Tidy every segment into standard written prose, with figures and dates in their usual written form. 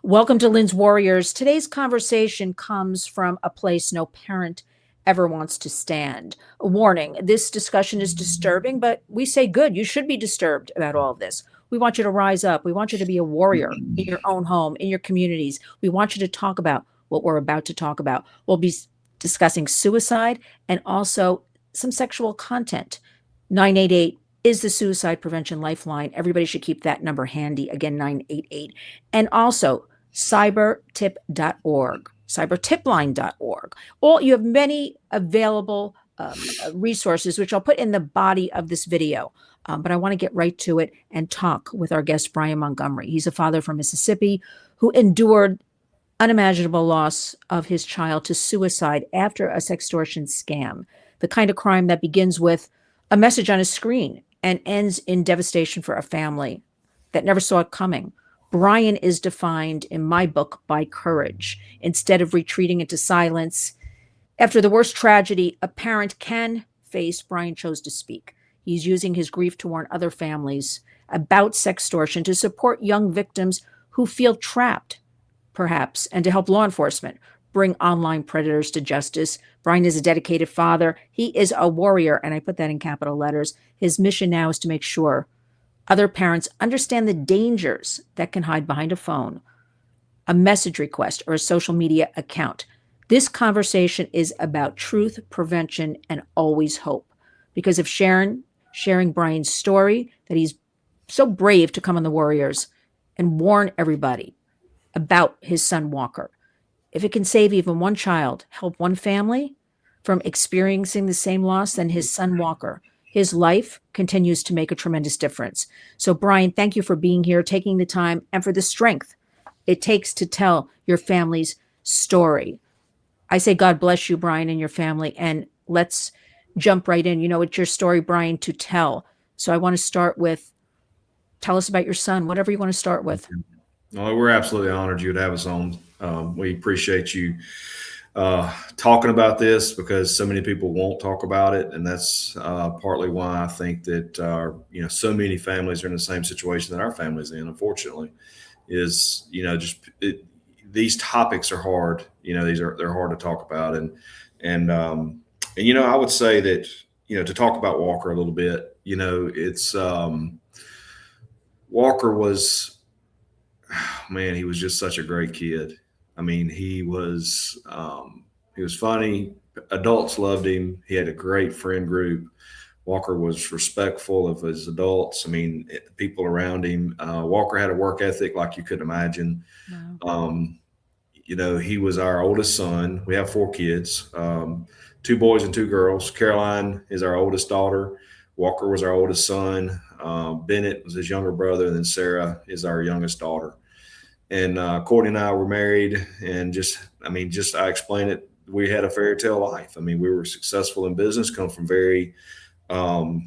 Welcome to Lynn's Warriors. Today's conversation comes from a place no parent ever wants to stand. A warning, this discussion is disturbing, but we say good. You should be disturbed about all of this. We want you to rise up. We want you to be a warrior in your own home, in your communities. We want you to talk about what we're about to talk about. We'll be discussing suicide and also some sexual content. 988 is the suicide prevention lifeline. Everybody should keep that number handy. Again, 988. And also cybertip.org, cybertipline.org. You have many available resources, which I'll put in the body of this video. But I want to get right to it and talk with our guest, Brian Montgomery. He's a father from Mississippi who endured unimaginable loss of his child to suicide after a sextortion scam, the kind of crime that begins with a message on a screen and ends in devastation for a family that never saw it coming. Brian is defined in my book by courage. Instead of retreating into silence, after the worst tragedy a parent can face, Brian chose to speak. He's using his grief to warn other families about sextortion, to support young victims who feel trapped, perhaps, and to help law enforcement bring online predators to justice. Brian is a dedicated father. He is a warrior, and I put that in capital letters. His mission now is to make sure other parents understand the dangers that can hide behind a phone, a message request, or a social media account. This conversation is about truth, prevention, and always hope. Because of sharing Brian's story, that he's so brave to come on the Warriors and warn everybody about his son Walker. If it can save even one child, help one family from experiencing the same loss, then his son Walker, his life continues to make a tremendous difference. So Brian, thank you for being here, taking the time, and for the strength it takes to tell your family's story. I say God bless you, Brian, and your family, and let's jump right in. You know, it's your story, Brian, to tell. So I want to start with, tell us about your son, whatever you want to start with. Well, we're absolutely honored you to have us on. We appreciate you talking about this because so many people won't talk about it, and that's partly why I think that so many families are in the same situation that our family's in. Unfortunately, is these topics are hard. They're hard to talk about, and I would say that to talk about Walker a little bit. It's Walker was, man, he was just such a great kid. I mean, he was funny. Adults loved him. He had a great friend group. Walker was respectful of his adults. I mean, people around him. Walker had a work ethic like you couldn't imagine. Wow. He was our oldest son. We have 4 kids, 2 boys and 2 girls. Caroline is our oldest daughter. Walker was our oldest son. Bennett was his younger brother. And then Sarah is our youngest daughter. And Courtney and I were married, and I explain it. We had a fairy tale life. I mean, we were successful in business, come from very, I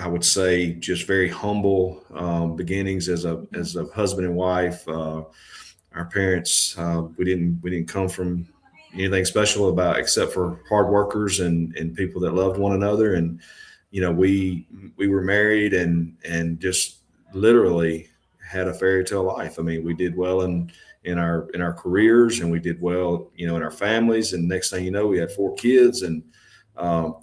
would say just very humble beginnings as a husband and wife. Our parents, we didn't come from anything special except for hard workers and people that loved one another. And, we were married and just literally had a fairy tale life. I mean, we did well in our careers, and we did well, in our families. And next thing you know, we had 4 kids, and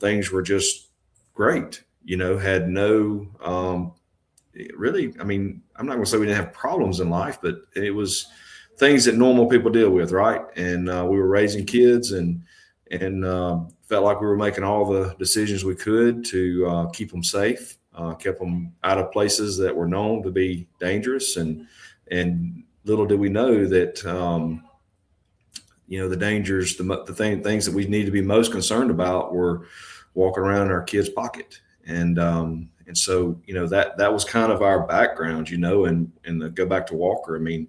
things were just great. Had no really. I mean, I'm not going to say we didn't have problems in life, but it was things that normal people deal with, right? And we were raising kids, and felt like we were making all the decisions we could to keep them safe. Kept them out of places that were known to be dangerous, and little did we know that the dangers, things that we need to be most concerned about were walking around in our kids' pocket, and so that was kind of our background, and to go back to Walker. I mean,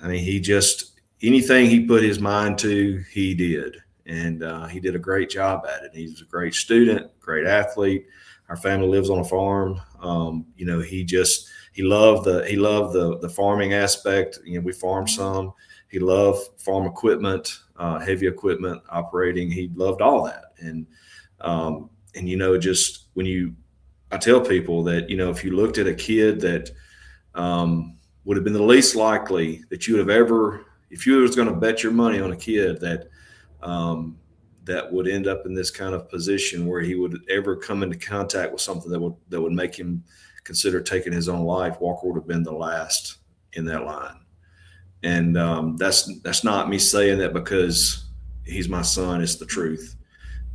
he just, anything he put his mind to, he did, and he did a great job at it. He was a great student, great athlete. Our family lives on a farm. He loved the farming aspect. We farm some. He loved farm equipment, heavy equipment operating. He loved all that. And just when I tell people that, if you looked at a kid that would have been the least likely that you would have ever, if you was going to bet your money on a kid that that would end up in this kind of position where he would ever come into contact with something that would make him consider taking his own life, Walker would have been the last in that line. And that's not me saying that because he's my son. It's the truth.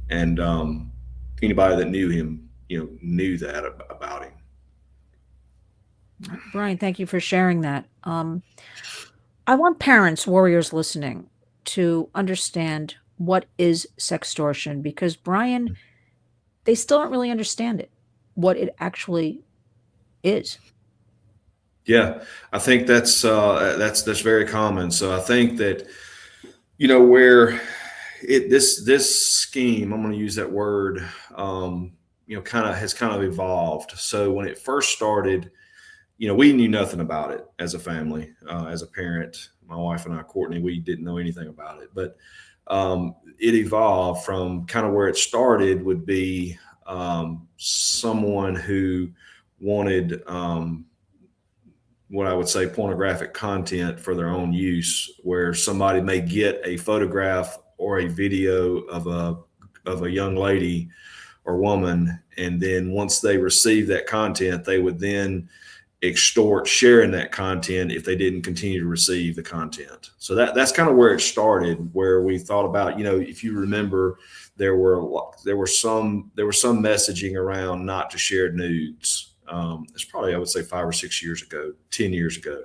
And anybody that knew him, knew that about him. Brian, thank you for sharing that. I want parents, warriors listening, to understand what is sextortion, because Brian, they still don't really understand it, what it actually is. Yeah, I think that's very common. So I think that where this scheme, I'm going to use that word, has kind of evolved. So when it first started, we knew nothing about it as a family, as a parent. My wife and I, Courtney, we didn't know anything about it, but it evolved from kind of where it started would be someone who wanted what I would say pornographic content for their own use, where somebody may get a photograph or a video of a young lady or woman, and then once they receive that content, they would then extort sharing that content if they didn't continue to receive the content. So that's kind of where it started, where we thought about, if you remember, there were some messaging around not to share nudes. It's probably, I would say 5 or 6 years ago, 10 years ago,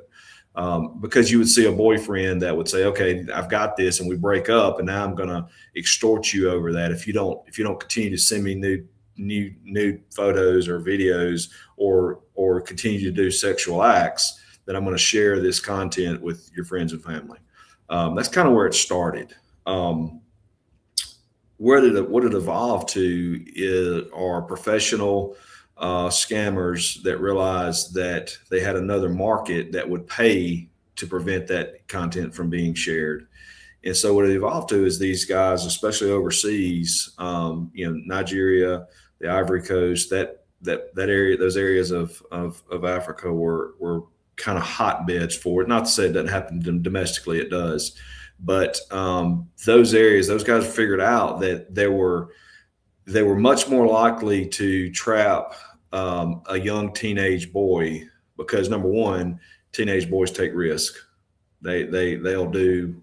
because you would see a boyfriend that would say, okay, I've got this, and we break up, and now I'm going to extort you over that. If you don't continue to send me nude photos or videos or continue to do sexual acts, then I'm going to share this content with your friends and family. That's kind of where it started. What it evolved to are professional scammers that realized that they had another market that would pay to prevent that content from being shared. And so what it evolved to is these guys, especially overseas, Nigeria, the Ivory Coast, that area, those areas of Africa were kind of hotbeds for it. Not to say it doesn't happen domestically, it does. But those areas, those guys figured out that they were much more likely to trap a young teenage boy, because number one, teenage boys take risk. They'll do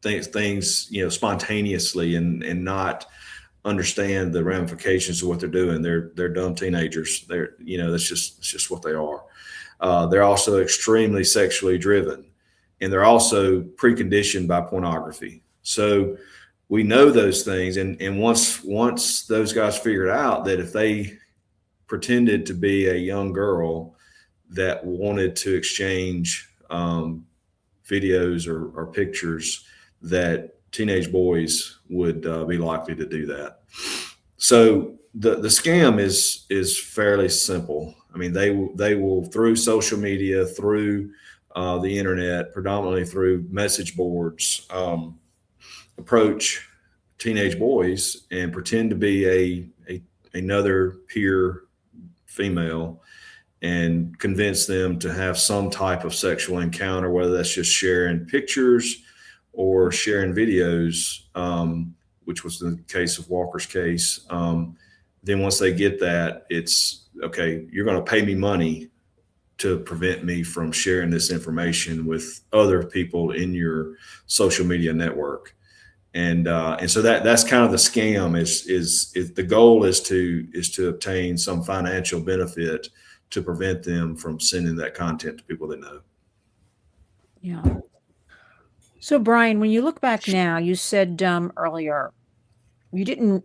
things spontaneously and not understand the ramifications of what they're doing. They're dumb teenagers. That's just what they are. They're also extremely sexually driven, and they're also preconditioned by pornography. So we know those things. And once those guys figured out that if they pretended to be a young girl that wanted to exchange videos or pictures, that teenage boys would be likely to do that. So the scam is fairly simple. I mean, they will through social media, through the internet, predominantly through message boards, approach teenage boys and pretend to be another peer female and convince them to have some type of sexual encounter, whether that's just sharing pictures or sharing videos, which was the case of Walker's case. Then once they get that, it's okay, you're going to pay me money to prevent me from sharing this information with other people in your social media network. And so that's kind of the scam is the goal is to obtain some financial benefit to prevent them from sending that content to people they know. Yeah. So Brian, when you look back now, you said earlier, you didn't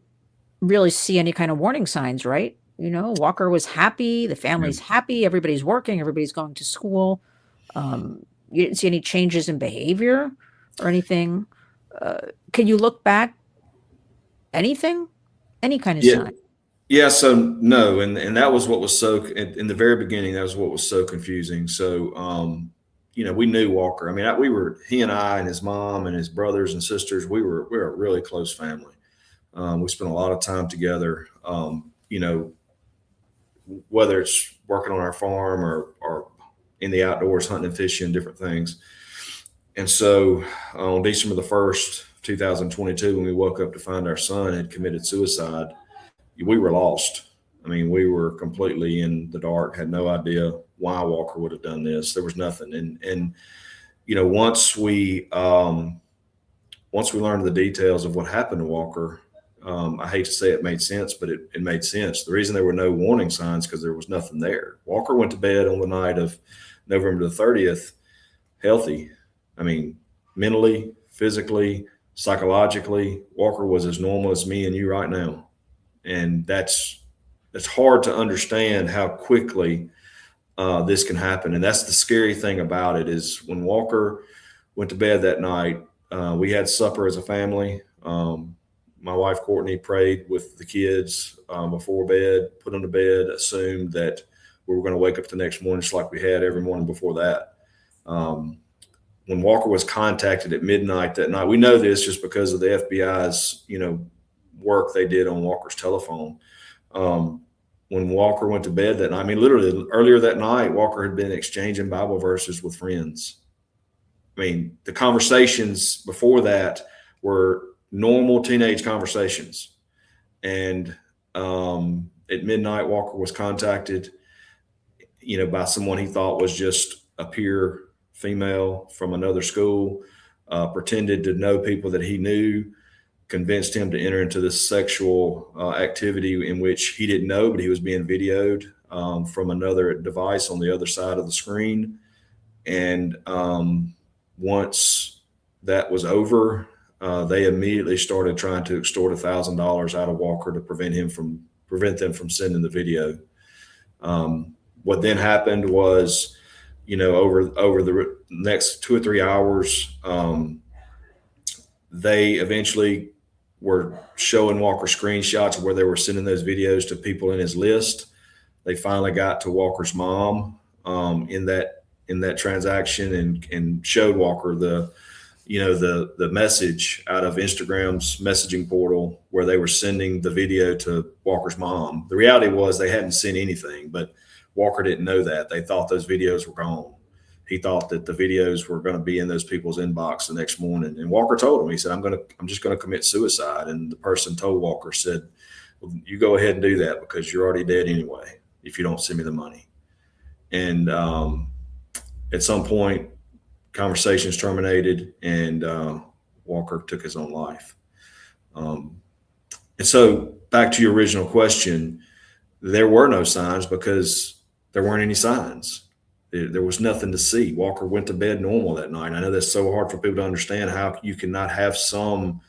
really see any kind of warning signs, right? Walker was happy, the family's happy, everybody's working, everybody's going to school. You didn't see any changes in behavior or anything. Can you look back? Any kind of sign? Yeah. So no. And that was what was so in the very beginning, that was what was so confusing. So, we knew Walker. I mean, he and I and his mom and his brothers and sisters, we're a really close family. We spent a lot of time together, whether it's working on our farm or in the outdoors, hunting and fishing, different things. And so on December the 1st, 2022, when we woke up to find our son had committed suicide, we were lost. I mean, we were completely in the dark, had no idea why Walker would have done this. There was nothing. And you know, once we learned the details of what happened to Walker, I hate to say it made sense, but it made sense. The reason there were no warning signs because there was nothing there. Walker went to bed on the night of November the 30th, healthy. I mean, mentally, physically, psychologically, Walker was as normal as me and you right now. And it's hard to understand how quickly this can happen. And that's the scary thing about it is when Walker went to bed that night, we had supper as a family. My wife, Courtney, prayed with the kids before bed, put them to bed, assumed that we were going to wake up the next morning just like we had every morning before that. When Walker was contacted at midnight that night, we know this just because of the FBI's, work they did on Walker's telephone. When Walker went to bed that night, I mean, literally earlier that night, Walker had been exchanging Bible verses with friends. I mean, the conversations before that were normal teenage conversations. And at midnight, Walker was contacted, by someone he thought was just a peer female from another school, pretended to know people that he knew, convinced him to enter into this sexual activity in which he didn't know, but he was being videoed from another device on the other side of the screen. And once that was over, they immediately started trying to extort $1,000 out of Walker to prevent them from sending the video. What then happened was, over the next 2 or 3 hours, they eventually were showing Walker screenshots of where they were sending those videos to people in his list. They finally got to Walker's mom in that transaction and showed Walker the message out of Instagram's messaging portal where they were sending the video to Walker's mom. The reality was they hadn't sent anything, but Walker didn't know that. They thought those videos were gone. He thought that the videos were going to be in those people's inbox the next morning. And Walker told him, he said, I'm just going to commit suicide. And the person told Walker, said, well, you go ahead and do that because you're already dead anyway if you don't send me the money. And at some point, conversations terminated and Walker took his own life. And so back to your original question, there were no signs because there weren't any signs. There was nothing to see. Walker went to bed normal that night. I know that's so hard for people to understand how you cannot have some,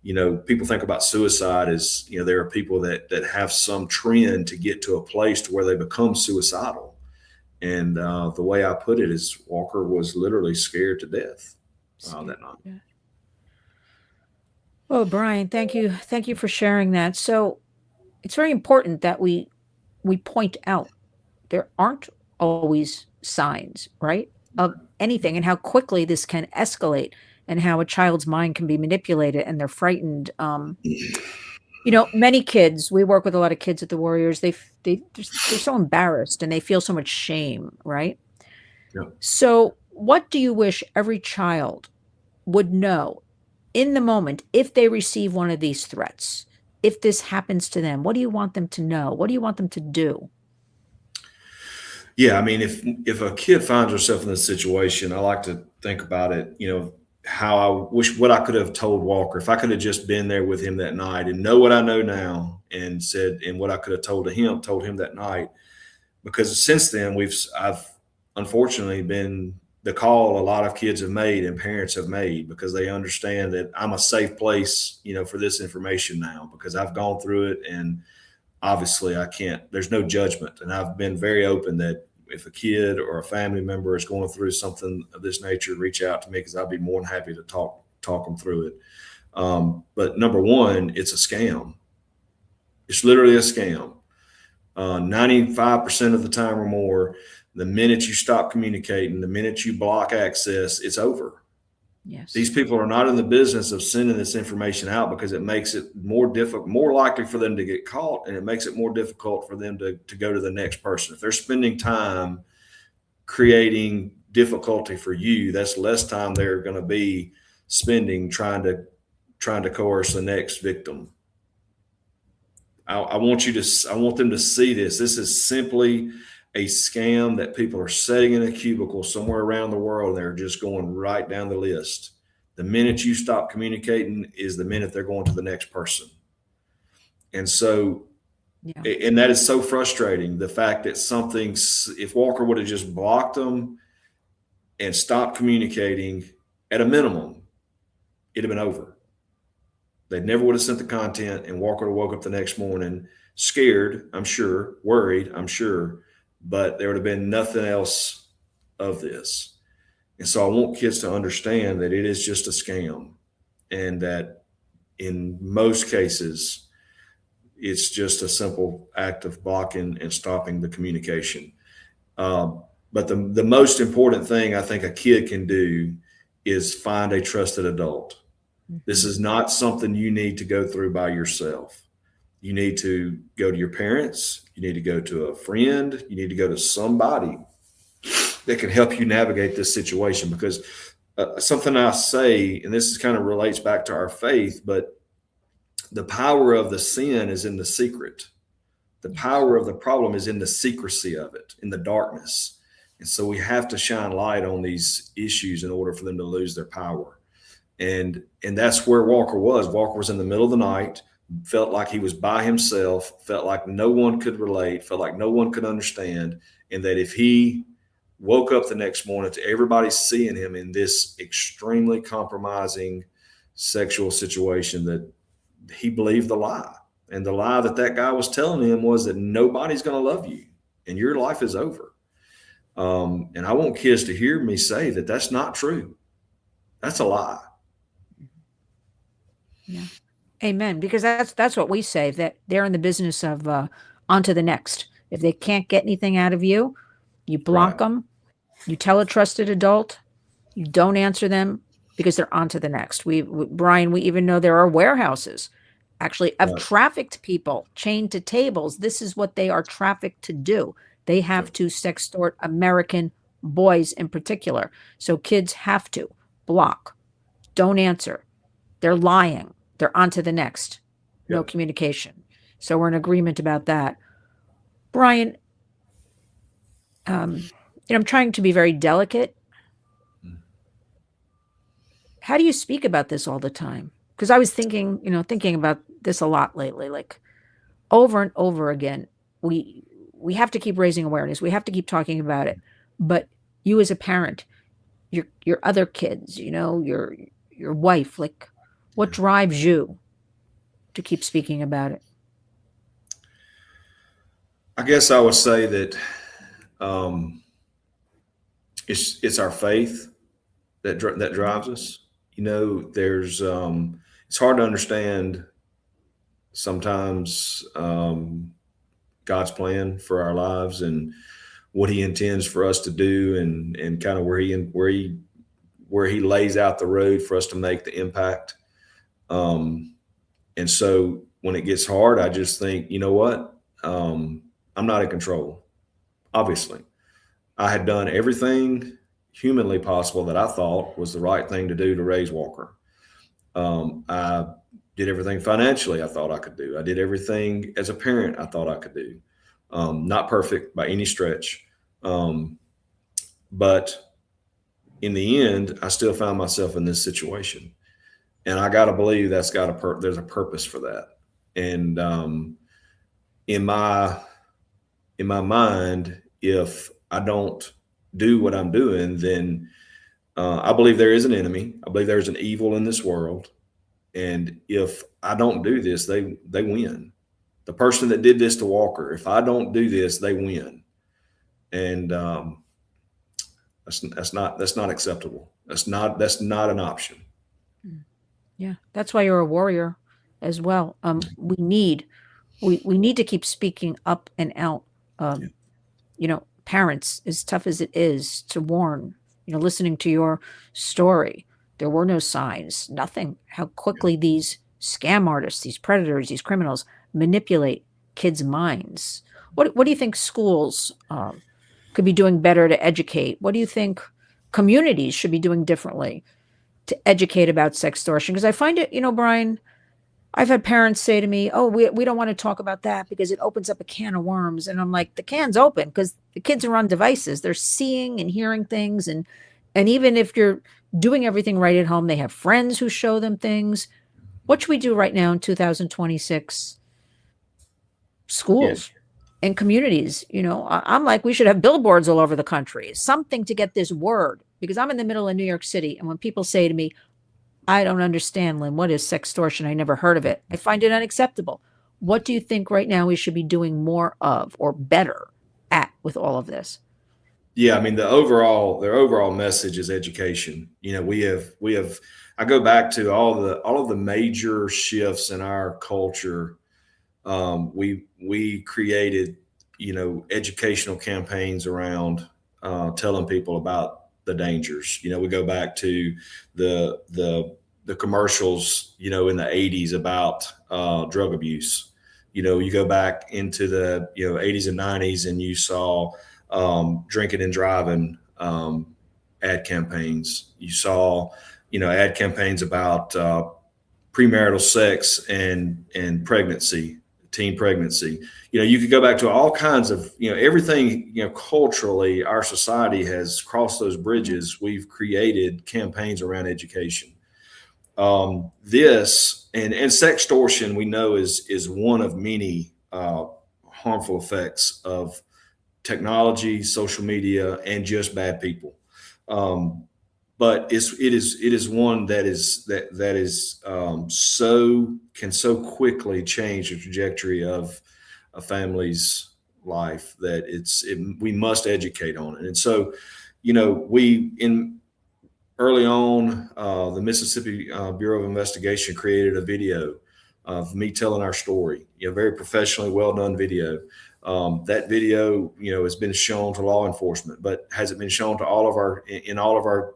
people think about suicide as, there are people that have some trend to get to a place to where they become suicidal. And the way I put it is Walker was literally scared to death that night. Yeah. Well, Brian, thank you. Thank you for sharing that. So it's very important that we point out there aren't always signs, right, of anything and how quickly this can escalate and how a child's mind can be manipulated and they're frightened. Many kids, we work with a lot of kids at the Warriors. They're so embarrassed and they feel so much shame, right? Yeah. So what do you wish every child would know in the moment if they receive one of these threats? If this happens to them, what do you want them to know? What do you want them to do? Yeah, I mean, if a kid finds herself in this situation, I like to think about it, how I wish what I could have told Walker, if I could have just been there with him that night and know what I know now and what I could have told him that night. Because since then I've unfortunately been the call a lot of kids have made and parents have made because they understand that I'm a safe place, for this information now because I've gone through it and obviously there's no judgment. And I've been very open that if a kid or a family member is going through something of this nature, reach out to me because I'd be more than happy to talk them through it. But number one, it's a scam. It's literally a scam. 95% of the time or more, the minute you stop communicating, the minute you block access, it's over. Yes. These people are not in the business of sending this information out because it makes it more difficult, more likely for them to get caught, and it makes it more difficult for them to go to the next person. If they're spending time creating difficulty for you, that's less time they're going to be spending trying to coerce the next victim. I want them to see this. This is simply a scam that people are setting in a cubicle somewhere around the world. And they're just going right down the list. The minute you stop communicating is the minute they're going to the next person. And so, and that is so frustrating. The fact that if Walker would have just blocked them and stopped communicating at a minimum, it'd have been over. They never would have sent the content, and Walker would have woke up the next morning scared, I'm sure, worried, I'm sure, but there would have been nothing else of this. And so I want kids to understand that it is just a scam, and that in most cases, it's just a simple act of blocking and stopping the communication. But the most important thing I think a kid can do is find a trusted adult. This is not something you need to go through by yourself. You need to go to your parents. You need to go to a friend. You need to go to somebody that can help you navigate this situation, because something I say, and this kind of relates back to our faith, but the power of the sin is in the secret. The power of the problem is in the secrecy of it, in the darkness. And so we have to shine light on these issues in order for them to lose their power. And that's where Walker was. Walker was in the middle of the night, felt like he was by himself, felt like no one could relate, felt like no one could understand. And that if he woke up the next morning to everybody seeing him in this extremely compromising sexual situation, that he believed the lie. And the lie that guy was telling him was that nobody's going to love you and your life is over. And I want kids to hear me say that that's not true. That's a lie. Yeah. Amen. Because that's what we say, that they're in the business of on to the next. If they can't get anything out of you, you block them, you tell a trusted adult, you don't answer them, because they're on to the next. Brian, we even know there are warehouses actually of trafficked people chained to tables. This is what they are trafficked to do. They have to sextort American boys in particular. So kids have to block, don't answer. They're lying. They're on to the next. No communication. So we're in agreement about that. Brian, I'm trying to be very delicate. How do you speak about this all the time? Because I was thinking about this a lot lately, like over and over again. We have to keep raising awareness. We have to keep talking about it. But you as a parent, your other kids, your wife, like, what drives you to keep speaking about it? I guess I would say that it's our faith that drives us. There's it's hard to understand sometimes God's plan for our lives and what He intends for us to do, and kind of where He lays out the road for us to make the impact. And so when it gets hard, I just think, you know what? I'm not in control. Obviously, I had done everything humanly possible that I thought was the right thing to do to raise Walker. I did everything financially I thought I could do. I did everything as a parent I thought I could do. Not perfect by any stretch. But in the end, I still found myself in this situation. And I got to believe there's a purpose for that. And in my mind, if I don't do what I'm doing, then I believe there is an enemy. I believe there's an evil in this world. And if I don't do this, they win. The person that did this to Walker, if I don't do this, they win. And that's not acceptable. That's not an option. Yeah, that's why you're a warrior as well. We need to keep speaking up and out. Parents, as tough as it is to warn, listening to your story, there were no signs, nothing. How quickly these scam artists, these predators, these criminals manipulate kids' minds. What do you think schools could be doing better to educate? What do you think communities should be doing differently to educate about sextortion? Because I find it, Brian, I've had parents say to me, "Oh, we don't want to talk about that because it opens up a can of worms." And I'm like, the can's open because the kids are on devices. They're seeing and hearing things, and even if you're doing everything right at home, they have friends who show them things. What should we do right now in 2026? Schools and communities, I'm like, we should have billboards all over the country, something to get this word, because I'm in the middle of New York City. And when people say to me, I don't understand, Lynn, what is sextortion? I never heard of it. I find it unacceptable. What do you think right now we should be doing more of or better at with all of this? Yeah, I mean, their overall message is education. We have I go back to all of the major shifts in our culture. We created, educational campaigns around telling people about the dangers. We go back to the commercials, in the 80s about drug abuse. You go back into the 80s and 90s, and you saw drinking and driving ad campaigns. You saw ad campaigns about premarital sex and pregnancy, teen pregnancy. You could go back to all kinds of everything. Culturally, our society has crossed those bridges. We've created campaigns around education. This and sextortion, we know, is one of many harmful effects of technology, social media, and just bad people. But it is one that is so quickly change the trajectory of a family's life that we must educate on it. And so, we in early on, the Mississippi Bureau of Investigation created a video of me telling our story. Very professionally, well done video. That video, has been shown to law enforcement, but has it been shown to all of our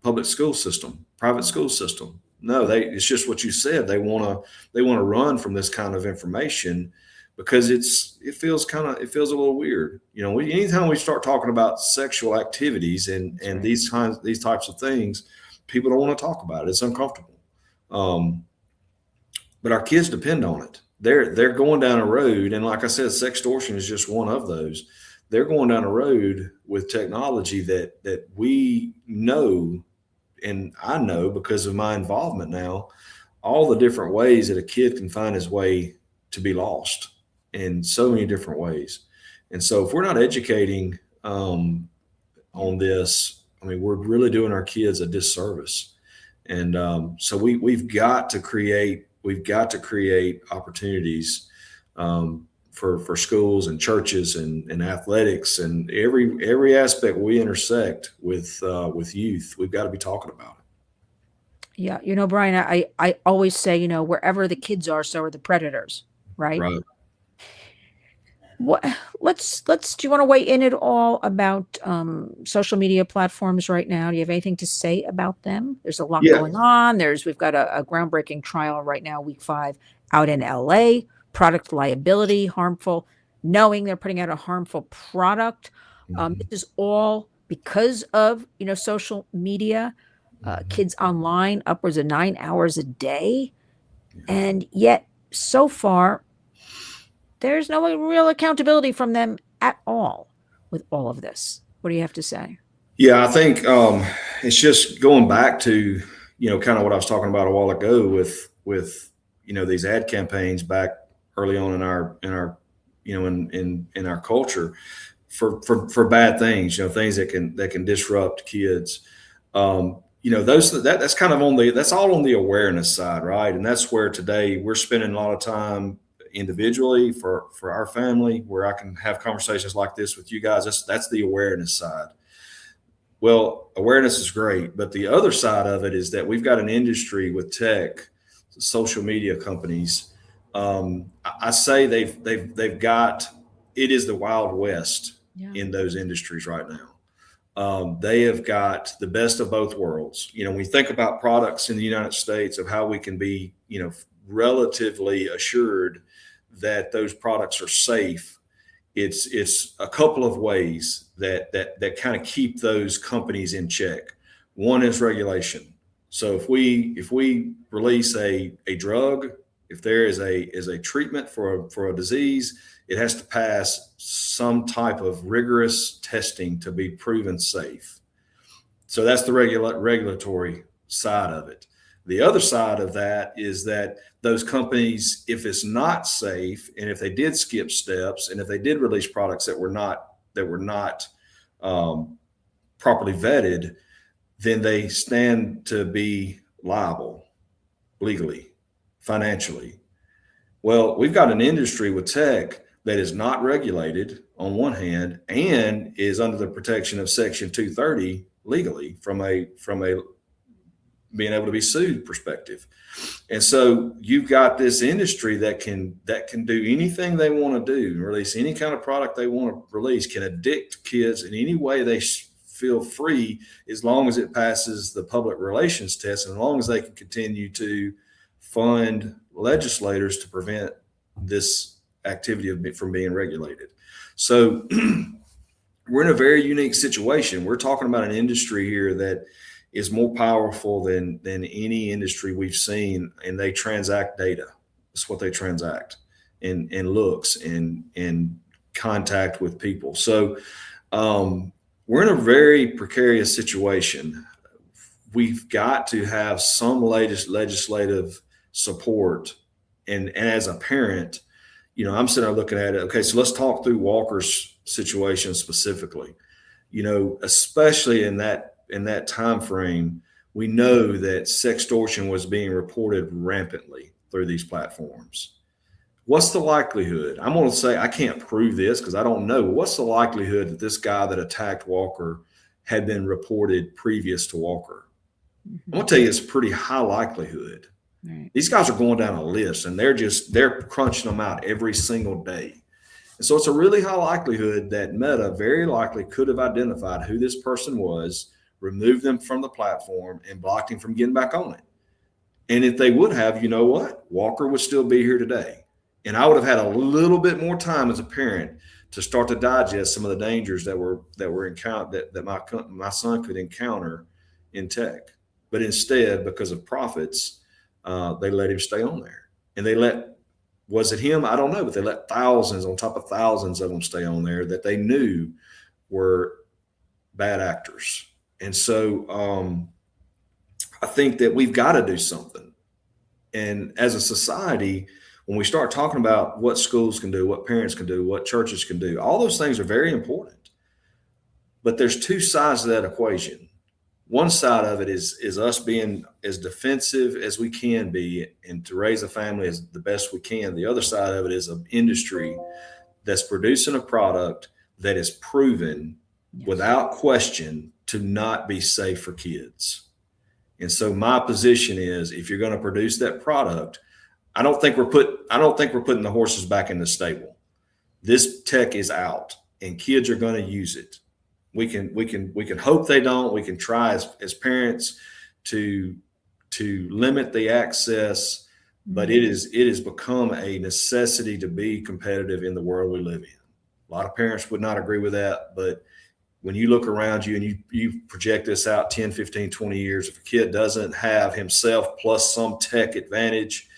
public school system, private school system? No, it's just what you said. They want to run from this kind of information because it feels a little weird. Anytime we start talking about sexual activities and these types of things, people don't want to talk about it. It's uncomfortable. But our kids depend on it. They're going down a road, and like I said, sextortion is just one of those. They're going down a road with technology that we know, and I know because of my involvement now, all the different ways that a kid can find his way to be lost in so many different ways. And so if we're not educating on this, I mean, we're really doing our kids a disservice. And so we've got to create opportunities for schools and churches and athletics and every aspect we intersect with youth. We've got to be talking about it. Yeah, Brian, I always say, wherever the kids are, so are the predators, right? Right. What do you want to weigh in at all about social media platforms right now? Do you have anything to say about them? There's a lot going on. We've got a groundbreaking trial right now, week 5, out in LA, product liability, knowing they're putting out a harmful product. This is all because of, social media, kids online, upwards of 9 hours a day. And yet so far, there's no real accountability from them at all with all of this. What do you have to say? Yeah, I think it's just going back to, kind of what I was talking about a while ago with these ad campaigns back early on in our in our culture for bad things, things that can disrupt kids. That's kind of that's all on the awareness side, right? And that's where today we're spending a lot of time individually for our family, where I can have conversations like this with you guys. That's the awareness side. Well, awareness is great, but the other side of it is that we've got an industry with tech, social media companies. I say they've got, it is the Wild West in those industries right now. They have got the best of both worlds. When we think about products in the United States, of how we can be, relatively assured that those products are safe, it's a couple of ways that kind of keep those companies in check. One is regulation. So if we release a drug, if there is a treatment for a disease, it has to pass some type of rigorous testing to be proven safe. So that's the regulatory side of it. The other side of that is that those companies, if it's not safe, and if they did skip steps, and if they did release products that were not properly vetted, then they stand to be liable legally, financially. Well, we've got an industry with tech that is not regulated on one hand and is under the protection of Section 230 legally from a being able to be sued perspective. And so you've got this industry that can do anything they want to do, release any kind of product they want to release, can addict kids in any way they feel free, as long as it passes the public relations test, and as long as they can continue to fund legislators to prevent this activity from being regulated. So we're in a very unique situation. We're talking about an industry here that is more powerful than any industry we've seen, and they transact data. That's what they transact, and looks and contact with people. So we're in a very precarious situation. We've got to have some legislative support, and as a parent, I'm sitting there looking at it. Okay, so let's talk through Walker's situation specifically. Especially in that time frame, we know that sextortion was being reported rampantly through these platforms. What's the likelihood? I'm going to say I can't prove this because I don't know. What's the likelihood that this guy that attacked Walker had been reported previous to Walker? I'm going to tell you it's a pretty high likelihood. Right. These guys are going down a list, and they're crunching them out every single day. And so it's a really high likelihood that Meta very likely could have identified who this person was, removed them from the platform, and blocked him from getting back on it. And if they would have, you know what? Walker would still be here today. And I would have had a little bit more time as a parent to start to digest some of the dangers that were that my son could encounter in tech. But instead, because of profits, they let him stay on there. And was it him? I don't know, but they let thousands on top of thousands of them stay on there that they knew were bad actors. And so I think that we've got to do something. And as a society, when we start talking about what schools can do, what parents can do, what churches can do, all those things are very important. But there's two sides to that equation. One side of it is us being as defensive as we can be and to raise a family as the best we can. The other side of it is an industry that's producing a product that is proven without question to not be safe for kids. And so my position is, if you're going to produce that product, I don't think we're putting the horses back in the stable. This tech is out, and kids are going to use it. We can hope they don't. We can try as parents to limit the access, but it has become a necessity to be competitive in the world we live in. A lot of parents would not agree with that, but when you look around you and you project this out 10, 15, 20 years, if a kid doesn't have himself plus some tech advantage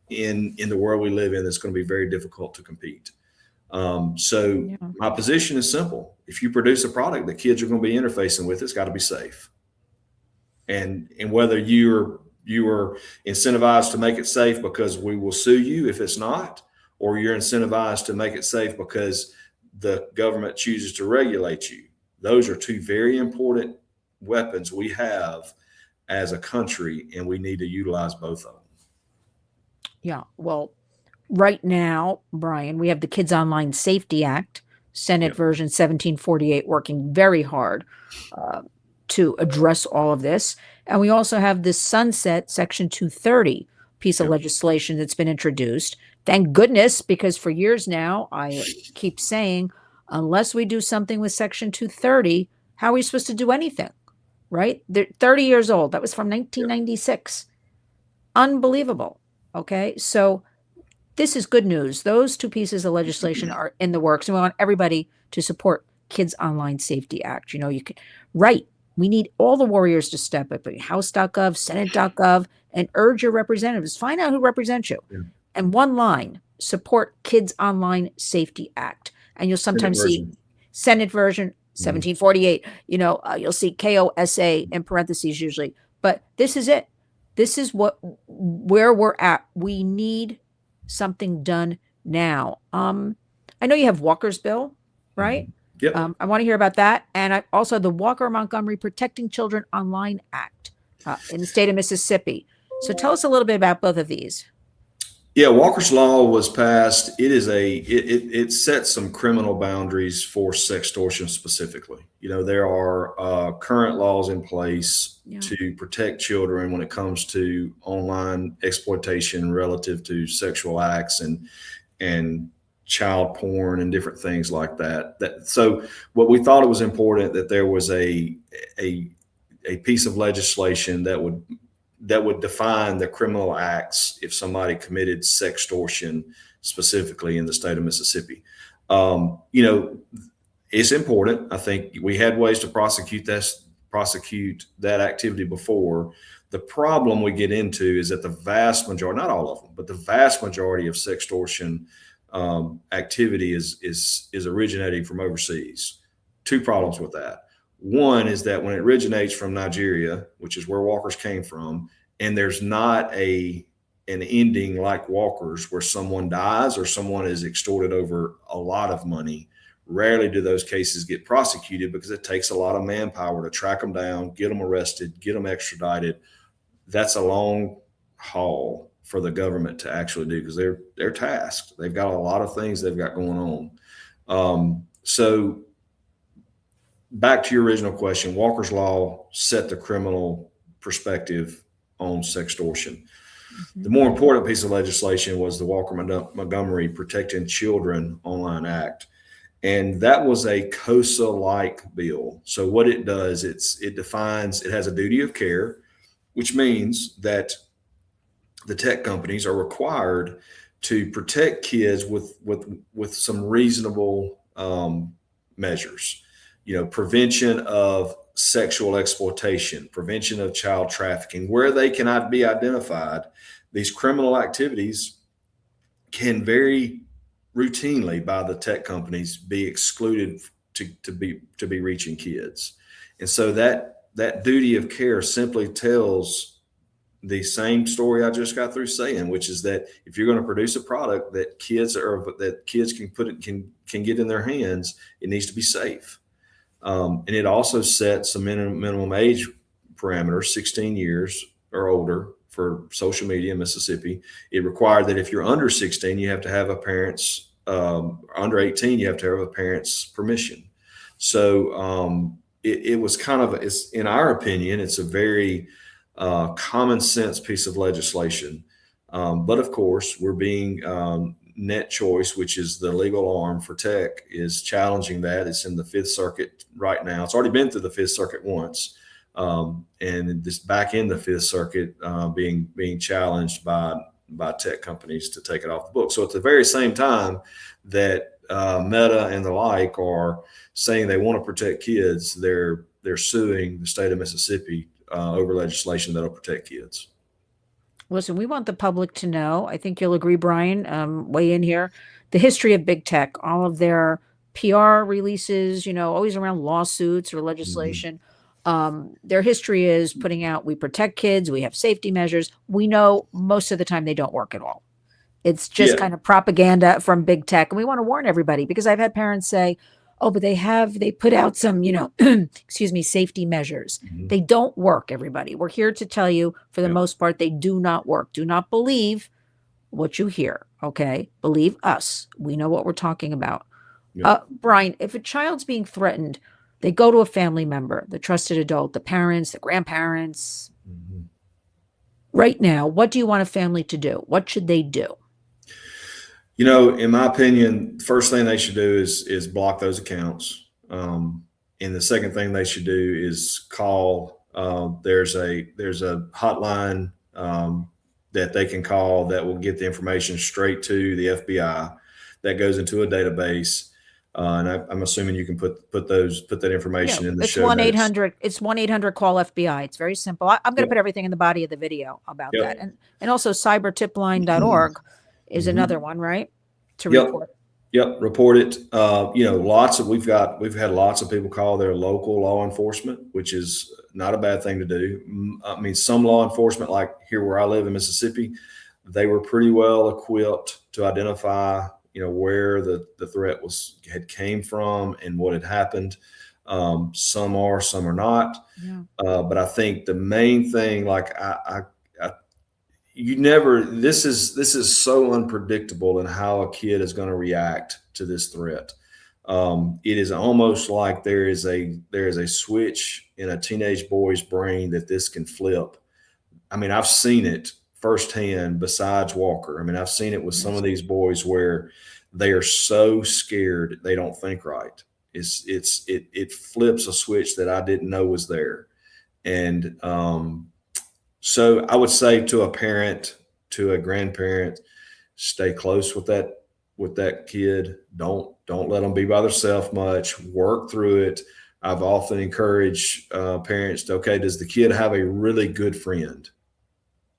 in the world we live in, it's going to be very difficult to compete. My position is simple. If you produce a product that kids are going to be interfacing with, it's got to be safe. And whether you are incentivized to make it safe because we will sue you if it's not, or you're incentivized to make it safe because the government chooses to regulate you, those are two very important weapons we have as a country, and we need to utilize both of them. Yeah, well, right now, Brian, we have the Kids Online Safety Act, Senate version 1748, working very hard to address all of this. And we also have this sunset Section 230 piece of legislation that's been introduced. Thank goodness, because for years now, I keep saying, unless we do something with Section 230, how are we supposed to do anything, right? They're 30 years old. That was from 1996. Unbelievable. Okay, so this is good news. Those two pieces of legislation are in the works, and we want everybody to support Kids Online Safety Act. You can write. We need all the warriors to step up. House.gov, Senate.gov, and urge your representatives. Find out who represents you. Yeah. And one line: support Kids Online Safety Act. And you'll sometimes see Senate version 1748. You'll see KOSA in parentheses usually. But this is it. This is where we're at. We need something done now. I know you have Walker's bill, right? Yep. I want to hear about that. And also the Walker-Montgomery Protecting Children Online Act in the state of Mississippi. So tell us a little bit about both of these. Yeah, Walker's Law was passed. It sets some criminal boundaries for sextortion specifically. There are current laws in place to protect children when it comes to online exploitation relative to sexual acts and child porn and different things like that. So what we thought it was important that there was a piece of legislation that would define the criminal acts if somebody committed sextortion specifically in the state of Mississippi. It's important. I think we had ways to prosecute that activity before. The problem we get into is that the vast majority, not all of them, but the vast majority of sextortion activity is originating from overseas. Two problems with that. One is that when it originates from Nigeria, which is where Walker's came from, and there's not an ending like Walker's where someone dies or someone is extorted over a lot of money, rarely do those cases get prosecuted because it takes a lot of manpower to track them down, get them arrested, get them extradited. That's a long haul for the government to actually do because they're tasked. They've got a lot of things they've got going on. So back to your original question, Walker's Law set the criminal perspective on sextortion. The more important piece of legislation was the Walker-Montgomery Protecting Children Online Act. And that was a COSA-like bill. So what it does, it defines, it has a duty of care, which means that the tech companies are required to protect kids with some reasonable measures. Prevention of sexual exploitation, prevention of child trafficking, where they cannot be identified. These criminal activities can very routinely by the tech companies be excluded to be reaching kids. And so that duty of care simply tells the same story I just got through saying, which is that if you're going to produce a product that kids can get in their hands, it needs to be safe. And it also sets a minimum age parameter, 16 years or older for social media in Mississippi. It required that if you're under 16, you have to have a parent's, under 18, you have to have a parent's permission. So it was it's in our opinion, it's a very common sense piece of legislation. But of course, we're being Net Choice, which is the legal arm for tech, is challenging that. It's in the Fifth Circuit right now. It's already been through the Fifth Circuit once, and this back in the Fifth Circuit being challenged by tech companies to take it off the book. So at the very same time that Meta and the like are saying they want to protect kids, they're suing the state of Mississippi over legislation that'll protect kids. Listen, we want the public to know. I think you'll agree, Brian, weigh in here. The history of big tech, all of their PR releases, always around lawsuits or legislation. Their history is putting out, we protect kids, we have safety measures. We know most of the time they don't work at all. It's just kind of propaganda from big tech. And we want to warn everybody because I've had parents say, oh, but they put out some, safety measures. They don't work, everybody. We're here to tell you, for the most part, they do not work. Do not believe what you hear, okay? Believe us. We know what we're talking about. Brian, if a child's being threatened, they go to a family member, the trusted adult, the parents, the grandparents. Right now, what do you want a family to do? What should they do? In my opinion, first thing they should do is block those accounts. And the second thing they should do is call. There's a hotline that they can call that will get the information straight to the FBI that goes into a database. And I'm assuming you can put that information in the It's show notes. 1-800. It's 1-800 call FBI. It's very simple. I'm going to put everything in the body of the video about that. And also cybertipline.org is another one, right? To report. Yep, report it. We've had lots of people call their local law enforcement, which is not a bad thing to do. I mean, some law enforcement, like here where I live in Mississippi, they were pretty well equipped to identify, where the threat had came from and what had happened. Some are, some are not. Yeah. But I think the main thing, like this is so unpredictable in how a kid is going to react to this threat. It is almost like there is a switch in a teenage boy's brain that this can flip. I mean, I've seen it firsthand besides Walker. I mean, I've seen it with some of these boys where they are so scared they don't think right. It flips a switch that I didn't know was there. And so I would say to a parent, to a grandparent, stay close with that kid. Don't let them be by themselves much. Work through it. I've often encouraged parents to, okay, does the kid have a really good friend?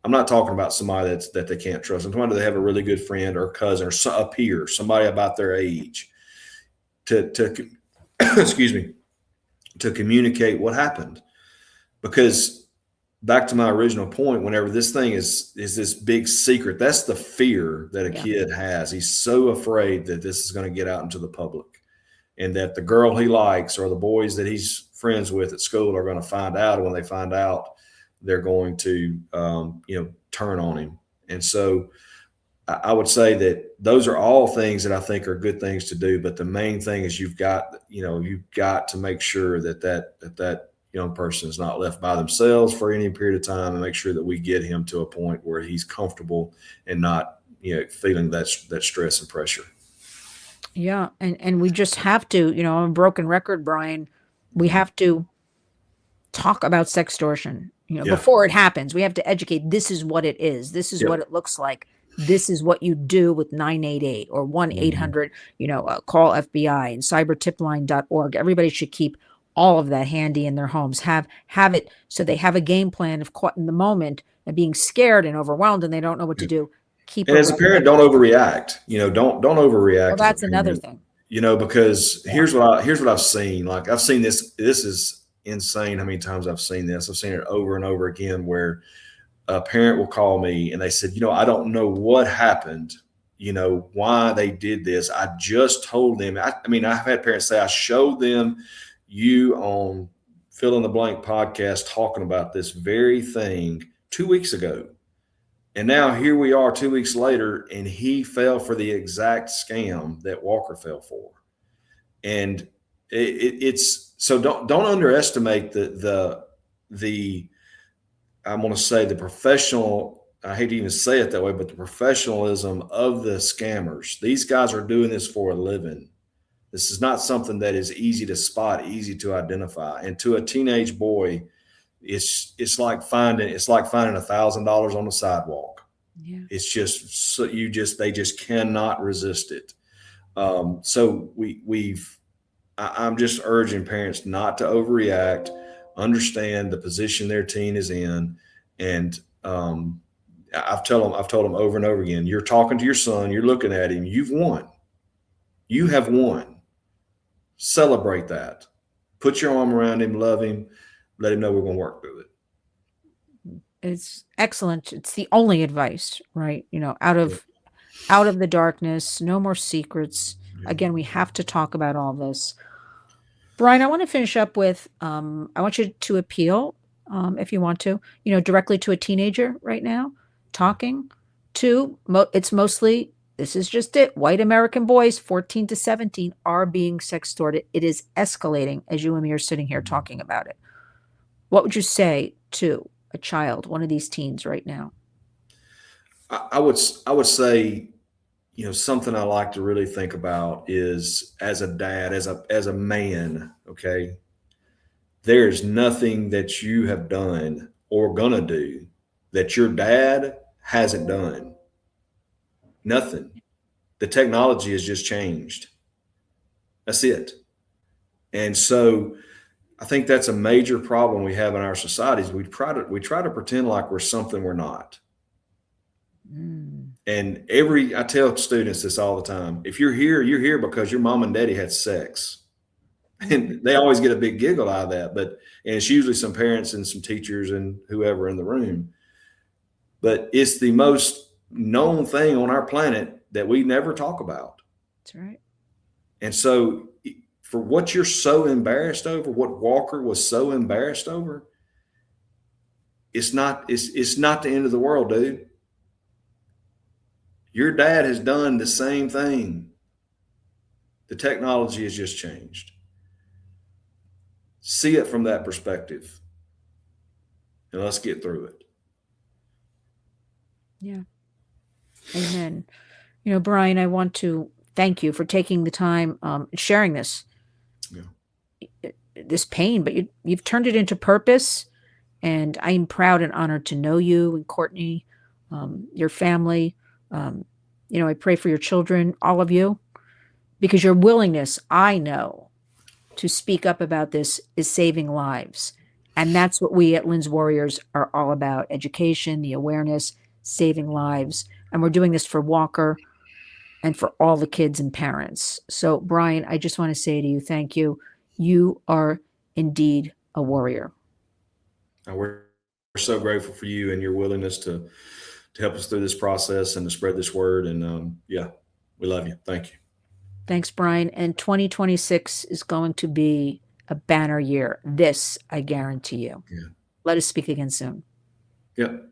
I'm not talking about somebody that they can't trust. I'm talking about, do they have a really good friend or cousin or a peer, somebody about their age, to excuse me, to communicate what happened. Because back to my original point, whenever this thing is this big secret, that's the fear that a kid has. He's so afraid that this is going to get out into the public, and that the girl he likes or the boys that he's friends with at school are going to find out. And when they find out, they're going to, turn on him. And so I would say that those are all things that I think are good things to do. But the main thing is you've got to make sure that young person is not left by themselves for any period of time, and make sure that we get him to a point where he's comfortable and not, feeling that stress and pressure. Yeah. And we just have to, I'm a broken record, Brian. We have to talk about sextortion, before it happens. We have to educate. This is what it is. This is what it looks like. This is what you do with 988 or 1-800, call FBI, and cybertipline.org. Everybody should keep all of that handy in their homes. Have it so they have a game plan if caught in the moment and being scared and overwhelmed and they don't know what to do. Keep and as a parent, don't overreact. Don't overreact. Well, that's another thing. Because here's what I've seen. Like, I've seen this. This is insane how many times I've seen this. I've seen it over and over again where a parent will call me and they said, I don't know what happened, why they did this. I just told them. I've had parents say, I showed them you on Fill in the Blank podcast talking about this very thing 2 weeks ago. And now here we are 2 weeks later, and he fell for the exact scam that Walker fell for. And it's so don't underestimate the I'm going to say the professional. I hate to even say it that way, but the professionalism of the scammers. These guys are doing this for a living. This is not something that is easy to spot, easy to identify. And to a teenage boy, it's like finding $1,000 on the sidewalk. Yeah. It's just they just cannot resist it. I'm just urging parents not to overreact, understand the position their teen is in. And I've told them over and over again, you're talking to your son, you're looking at him, you've won. You have won. Celebrate that. Put your arm around him, love him, let him know we're going to work through it. It's excellent. It's the only advice, right? Out of the darkness, no more secrets. Again, we have to talk about all this. Brian, I want to finish up with, I want you to appeal, if you want to, directly to a teenager right now, talking to, it's mostly, this is just it, white American boys, 14 to 17, are being sextorted. It is escalating as you and me are sitting here talking about it. What would you say to a child, one of these teens right now? I would say, something I like to really think about is, as a dad, as a man, okay, there's nothing that you have done or gonna do that your dad hasn't done? Nothing. The technology has just changed. That's it. And so I think that's a major problem we have in our societies. We try to pretend like we're something we're not. And I tell students this all the time. If you're here because your mom and daddy had sex. And they always get a big giggle out of that, and it's usually some parents and some teachers and whoever in the room. But it's the most known thing on our planet that we never talk about. That's right. And so for what you're so embarrassed over, what Walker was so embarrassed over, it's not the end of the world, dude. Your dad has done the same thing. The technology has just changed. See it from that perspective, and let's get through it. Yeah. Amen. Brian, I want to thank you for taking the time, sharing this, this pain, but you've turned it into purpose, and I am proud and honored to know you and Courtney, your family. I pray for your children, all of you, because your willingness, I know, to speak up about this is saving lives. And that's what we at Lynn's Warriors are all about: education, the awareness, saving lives. And we're doing this for Walker and for all the kids and parents. So, Brian, I just want to say to you, thank you. You are indeed a warrior. We're so grateful for you and your willingness to help us through this process and to spread this word. And we love you. Thank you. Thanks, Brian. And 2026 is going to be a banner year. This, I guarantee you. Yeah. Let us speak again soon. Yep.